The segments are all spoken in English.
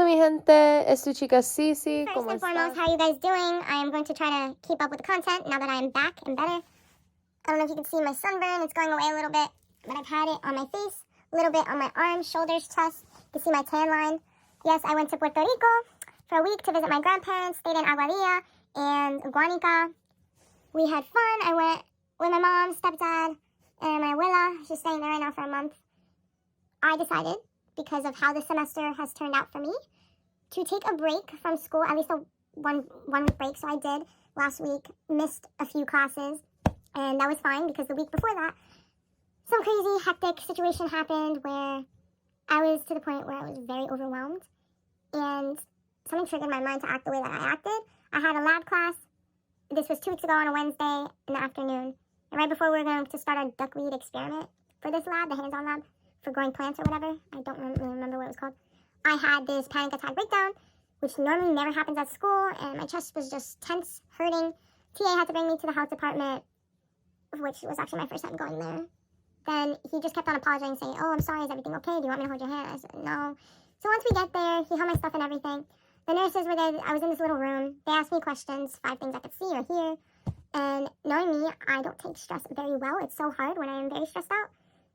mi gente, es tu chica Cici. First and foremost, how are you guys doing? I am going to try to keep up with the content now that I am back and better. I don't know if you can see my sunburn. It's going away a little bit, but I've had it on my face, a little bit on my arms, shoulders, chest. You can see my tan line. Yes, I went to Puerto Rico for a week to visit my grandparents, stayed in Aguadilla and Guanica. We had fun. I went with my mom, stepdad, and my abuela. She's staying there right now for a month. I decided, because of how the semester has turned out for me, to take a break from school, at least a one week break. So I did last week, missed a few classes, and that was fine because the week before that, some crazy, hectic situation happened where I was to the point where I was very overwhelmed, and something triggered my mind to act the way that I acted. I had a lab class. This was 2 weeks ago on a Wednesday in the afternoon, and right before we were going to start our duckweed experiment for this lab, the hands-on lab, for growing plants or whatever, I don't really remember what it was called, I had this panic attack breakdown, which normally never happens at school, and my chest was just tense, hurting. TA had to bring me to the health department, which was actually my first time going there. Then he just kept on apologizing, saying, "Oh, I'm sorry, is everything okay? Do you want me to hold your hand?" I said, "No." So once we get there, he held my stuff and everything. The nurses were there. I was in this little room. They asked me questions, 5 things I could see or hear. And knowing me, I don't take stress very well. It's so hard when I am very stressed out.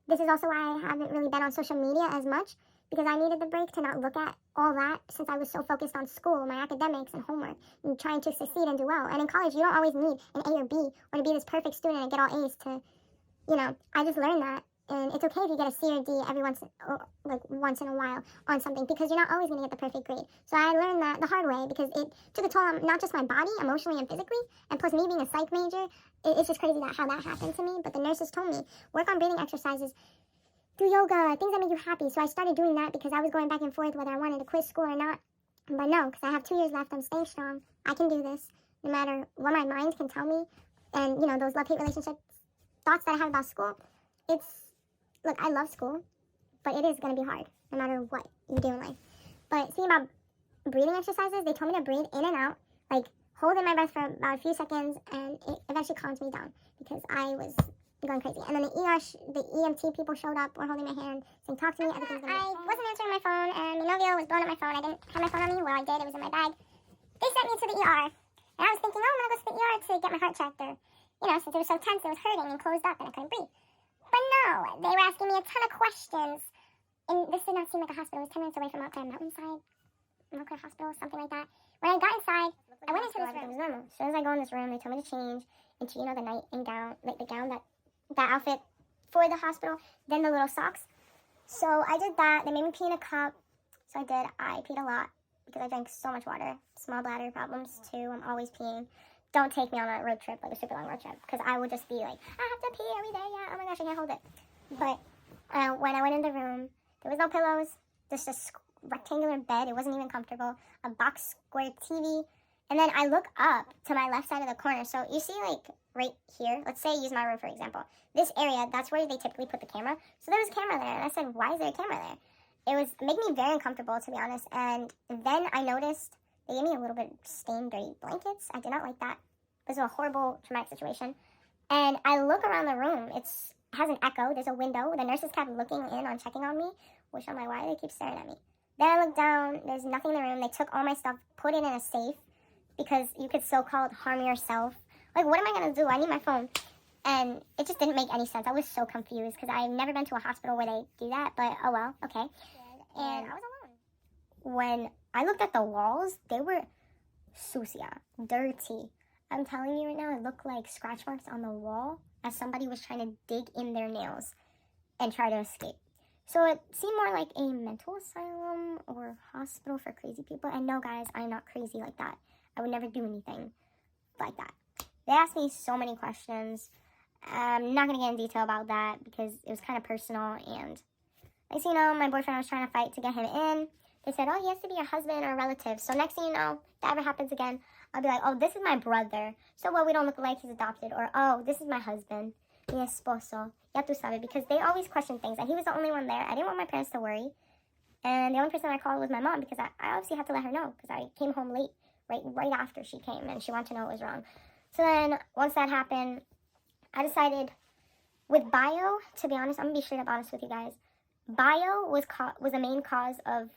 This is also why I haven't really been on social media as much, because I needed the break to not look at all that since I was so focused on school, my academics, and homework, and trying to succeed and do well. And in college, you don't always need an A or B or to be this perfect student and get all A's to, I just learned that. And it's okay if you get a C or D every once in a while on something, because you're not always going to get the perfect grade. So I learned that the hard way, because it took a toll on not just my body, emotionally and physically, and plus me being a psych major, it's just crazy how that happened to me. But the nurses told me, work on breathing exercises, do yoga, things that make you happy. So I started doing that because I was going back and forth whether I wanted to quit school or not. But no, because I have 2 years left, I'm staying strong. I can do this, no matter what my mind can tell me. And, those love-hate relationship thoughts that I have about school, look, I love school, but it is going to be hard, no matter what you do in life. But seeing about breathing exercises, they told me to breathe in and out, like hold in my breath for about a few seconds, and it eventually calms me down, because I was going crazy. And then the EMT people showed up, were holding my hand, saying, "Talk to me, everything's going to be okay." I wasn't answering my phone, and my novio was blowing up my phone. I didn't have my phone on me. Well, I did. It was in my bag. They sent me to the ER, and I was thinking, I'm going to go to the ER to get my heart checked, or, since it was so tense, it was hurting and closed up, and I couldn't breathe. But no, they were asking me a ton of questions, and this did not seem like a hospital. It was 10 minutes away from Mount Clair Hospital, something like that. When I got inside, I went into this room. It was normal. As soon as I go in this room, they told me to change into, the night gown, like the gown, that outfit for the hospital, then the little socks. So I did that. They made me pee in a cup. So I did. I peed a lot because I drank so much water. Small bladder problems too. I'm always peeing. Don't take me on a road trip, like a super long road trip, because I would just be like, I have to pee every day. Yeah, oh my gosh, I can't hold it. But when I went in the room, there was no pillows, just a rectangular bed. It wasn't even comfortable. A box square TV. And then I look up to my left side of the corner. So you see, like, right here, let's say use my room, for example. This area, that's where they typically put the camera. So there was a camera there. And I said, why is there a camera there? It was making me very uncomfortable, to be honest. And then I noticed they gave me a little bit stained, dirty blankets. I did not like that. It was a horrible, traumatic situation. And I look around the room. It has an echo. There's a window. The nurses kept looking in on checking on me, which I'm like, why do they keep staring at me? Then I look down. There's nothing in the room. They took all my stuff, put it in a safe, because you could so-called harm yourself. Like, what am I going to do? I need my phone. And it just didn't make any sense. I was so confused because I've never been to a hospital where they do that. But, oh well, okay. And I was alone. When I looked at the walls, they were sucia, dirty. I'm telling you right now, it looked like scratch marks on the wall as somebody was trying to dig in their nails and try to escape. So it seemed more like a mental asylum or hospital for crazy people. And no, guys, I'm not crazy like that. I would never do anything like that. They asked me so many questions. I'm not going to get in detail about that because it was kind of personal. And next thing you know, my boyfriend was trying to fight to get him in. They said, oh, he has to be your husband or relative. So next thing you know, if that ever happens again, I'll be like, oh, this is my brother. So, well, we don't look like he's adopted. Or, oh, this is my husband. Mi esposo. Ya tu sabe. Because they always question things. And he was the only one there. I didn't want my parents to worry. And the only person I called was my mom, because I obviously had to let her know, because I came home late, right after she came, and she wanted to know what was wrong. So then, once that happened, I decided, with bio, to be honest, I'm going to be straight up honest with you guys, bio was the main cause of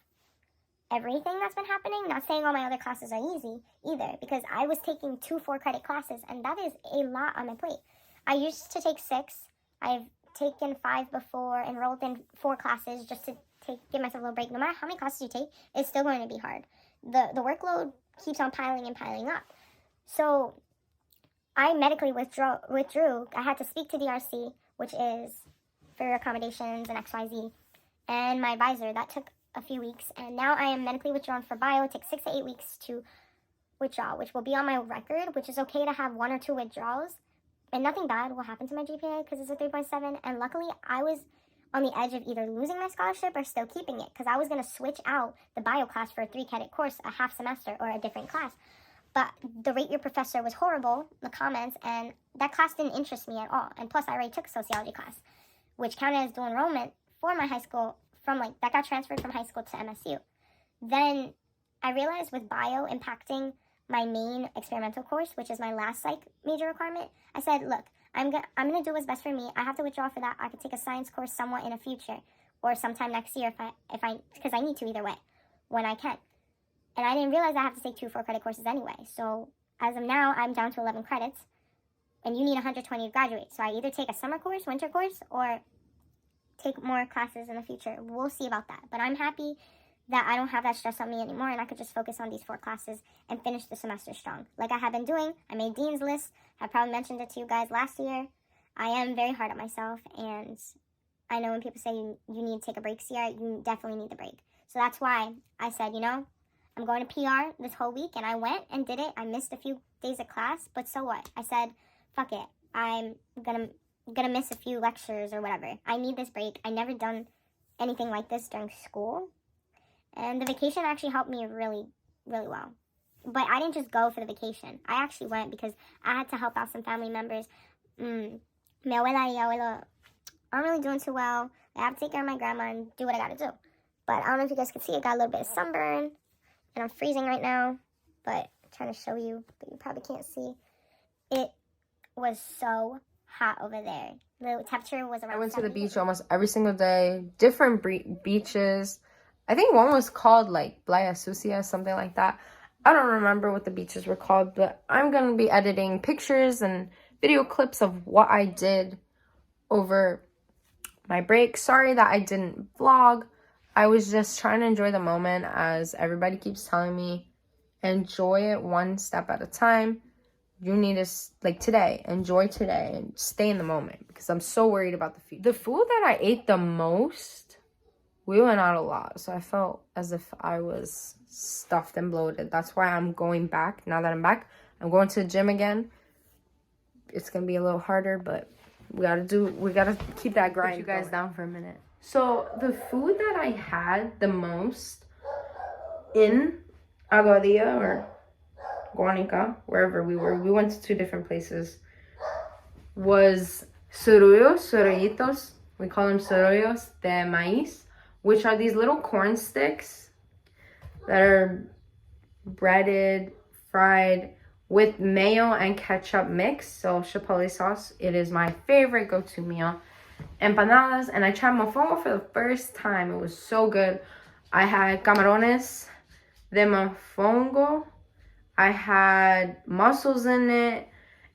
everything that's been happening. Not saying all my other classes are easy either, because I was taking 2 4-credit classes, and that is a lot on my plate. I used to take 6. I've taken 5 before, enrolled in 4 classes just to give myself a little break. No matter how many classes you take, it's still going to be hard. The workload keeps on piling and piling up. So I medically withdrew. I had to speak to DRC, which is for accommodations and XYZ, and my advisor. That took a few weeks, and now I am medically withdrawn for bio. It takes 6 to 8 weeks to withdraw, which will be on my record, which is okay to have 1 or 2 withdrawals, and nothing bad will happen to my GPA because it's a 3.7, and luckily I was on the edge of either losing my scholarship or still keeping it, because I was going to switch out the bio class for a 3-credit course, a half semester, or a different class. But the Rate Your Professor was horrible, the comments, and that class didn't interest me at all. And plus, I already took a sociology class, which counted as dual enrollment for my high school, that got transferred from high school to MSU. Then I realized with bio impacting my main experimental course, which is my last psych major requirement, I said, look, I'm gonna do what's best for me. I have to withdraw for that. I could take a science course somewhat in the future, or sometime next year because I need to either way, when I can. And I didn't realize I have to take 2 4-credit courses anyway. So as of now, I'm down to 11 credits, and you need 120 to graduate. So I either take a summer course, winter course, or take more classes in the future. We'll see about that. But I'm happy that I don't have that stress on me anymore, and I could just focus on these 4 classes and finish the semester strong. Like I have been doing. I made Dean's List. I probably mentioned it to you guys last year. I am very hard on myself, and I know when people say you need to take a break, Sierra, you definitely need the break. So that's why I said, I'm going to PR this whole week, and I went and did it. I missed a few days of class, but so what? I said, fuck it. I'm gonna miss a few lectures or whatever. I need this break. I never done anything like this during school, and the vacation actually helped me really, really well. But I didn't just go for the vacation. I actually went because I had to help out some family members. Mi abuela y abuelo aren't really doing too well. I have to take care of my grandma and do what I gotta do. But I don't know if you guys can see, I got a little bit of sunburn, and I'm freezing right now, but I'm trying to show you, but you probably can't see. It was so hot over there. The temperature was around I went to the 70. beach almost every single day, different beaches. I think one was called like Playa Sucia, something like that. I don't remember what the beaches were called, but I'm going to be editing pictures and video clips of what I did over my break. Sorry that I didn't vlog. I was just trying to enjoy the moment, as everybody keeps telling me, enjoy it one step at a time. You need to, like today, enjoy today and stay in the moment, because I'm so worried about the future. The food that I ate the most, we went out a lot, so I felt as if I was stuffed and bloated. That's why I'm going back. Now that I'm back, I'm going to the gym again. It's gonna be a little harder, but we gotta keep that grind. Put you guys down for a minute. So the food that I had the most in Aguadilla or Guanica, wherever we went to 2 different places, was sorollitos. We call them sorollos de maíz, which are these little corn sticks that are breaded, fried with mayo and ketchup mix. So chipotle sauce, it is my favorite go-to meal. Empanadas, and I tried mofongo for the first time. It was so good. I had camarones de mofongo. I had mussels in it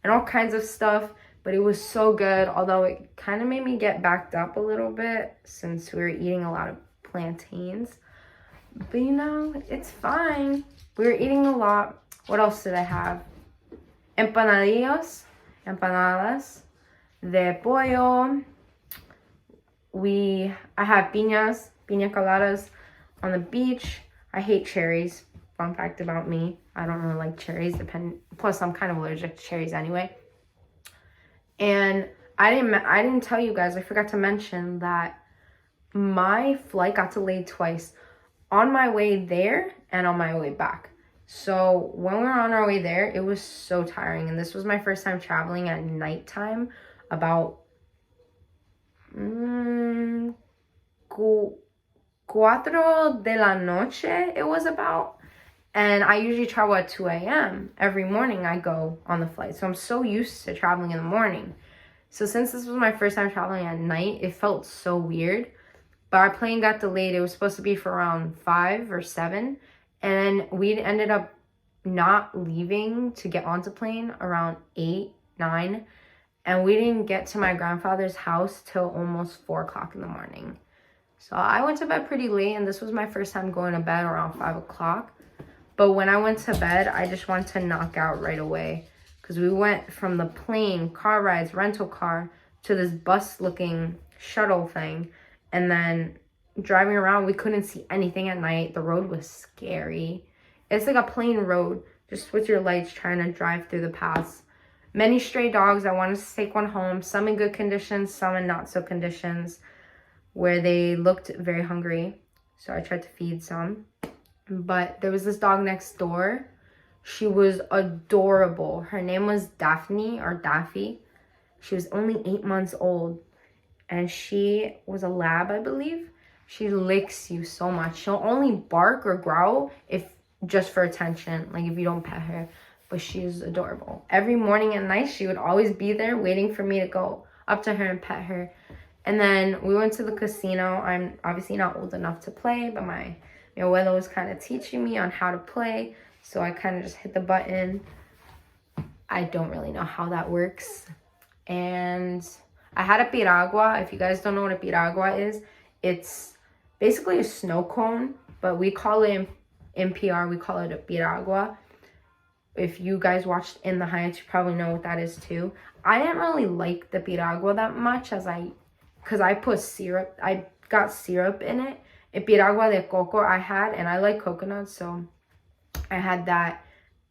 and all kinds of stuff, but it was so good, although it kind of made me get backed up a little bit since we were eating a lot of plantains. But it's fine. We were eating a lot. What else did I have? Empanadas de pollo. I had piña coladas on the beach. I hate cherries. Fun fact about me, I don't really like cherries. Plus, I'm kind of allergic to cherries anyway. And I didn't tell you guys. I forgot to mention that my flight got delayed twice, on my way there and on my way back. So when we were on our way there, it was so tiring. And this was my first time traveling at nighttime, about 4 de la noche it was about. And I usually travel at 2 a.m. Every morning I go on the flight. So I'm so used to traveling in the morning. So since this was my first time traveling at night, it felt so weird. but our plane got delayed. It was supposed to be for around 5 or 7, and we ended up not leaving to get onto plane around 8, 9, and we didn't get to my grandfather's house till almost 4 o'clock in the morning. So I went to bed pretty late, and this was my first time going to bed around 5 o'clock. But when I went to bed, I just wanted to knock out right away, because we went from the plane, car rides, rental car, to this bus-looking shuttle thing. And then driving around, we couldn't see anything at night. The road was scary. It's like a plain road, just with your lights trying to drive through the paths. Many stray dogs. I wanted to take one home. Some in good conditions, some in not so conditions, where they looked very hungry. So I tried to feed some. But there was this dog next door. She was adorable. Her name was Daphne or Daffy. She was only 8 months old. And she was a lab, I believe. She licks you so much. She'll only bark or growl if just for attention, like if you don't pet her. But she is adorable. Every morning and night, she would always be there waiting for me to go up to her and pet her. And then we went to the casino. I'm obviously not old enough to play, but my abuela was kind of teaching me on how to play. So I kind of just hit the button. I don't really know how that works. And I had a piragua. If you guys don't know what a piragua is, it's basically a snow cone, but we call it in PR, we call it a piragua. If you guys watched In the Heights, you probably know what that is too. I didn't really like the piragua that much because I put syrup. I got syrup in it. A piragua de coco I had, and I like coconuts, so I had that.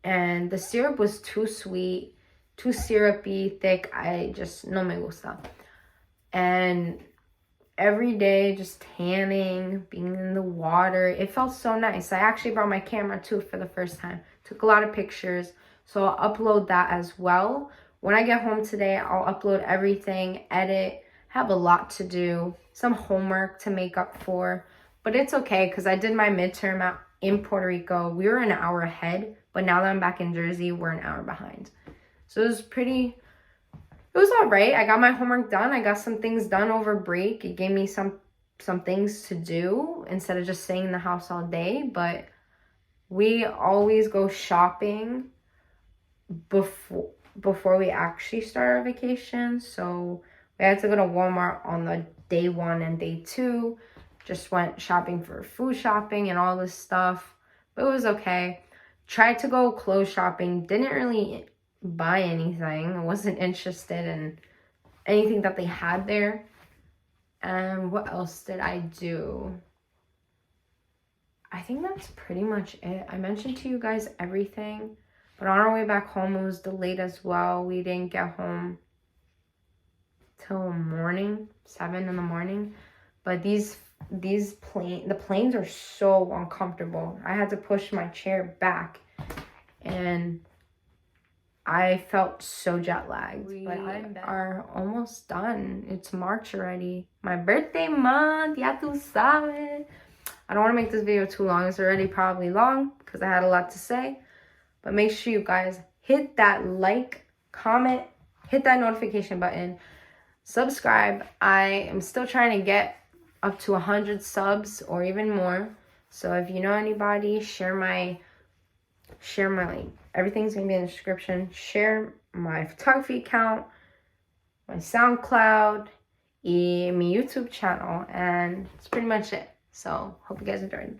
And the syrup was too sweet, too syrupy, thick. I just, no me gusta. And every day just tanning, being in the water, it felt so nice. I actually brought my camera too for the first time. Took a lot of pictures, so I'll upload that as well. When I get home today, I'll upload everything, edit, have a lot to do, some homework to make up for. But it's okay, because I did my midterm in Puerto Rico. We were an hour ahead, but now that I'm back in Jersey, we're an hour behind. So it was all right. I got my homework done. I got some things done over break. It gave me some things to do instead of just staying in the house all day. But we always go shopping before we actually start our vacation. So we had to go to Walmart on the day 1 and day 2. Just went shopping for food shopping and all this stuff. But it was okay. Tried to go clothes shopping. Didn't really buy anything. I wasn't interested in anything that they had there. And what else did I do? I think that's pretty much it. I mentioned to you guys everything, but on our way back home, it was delayed as well. We didn't get home till morning, 7 in the morning. But the planes are so uncomfortable. I had to push my chair back, and I felt so jet lagged. We are almost done. It's March already. My birthday month, ya tu sabes. I don't want to make this video too long. It's already probably long because I had a lot to say. But make sure you guys hit that like, comment, hit that notification button, subscribe. I am still trying to get up to 100 subs or even more. So if you know anybody, share my link. Everything's going to be in the description. Share my photography account, my SoundCloud, and my YouTube channel. And that's pretty much it. So, hope you guys enjoyed.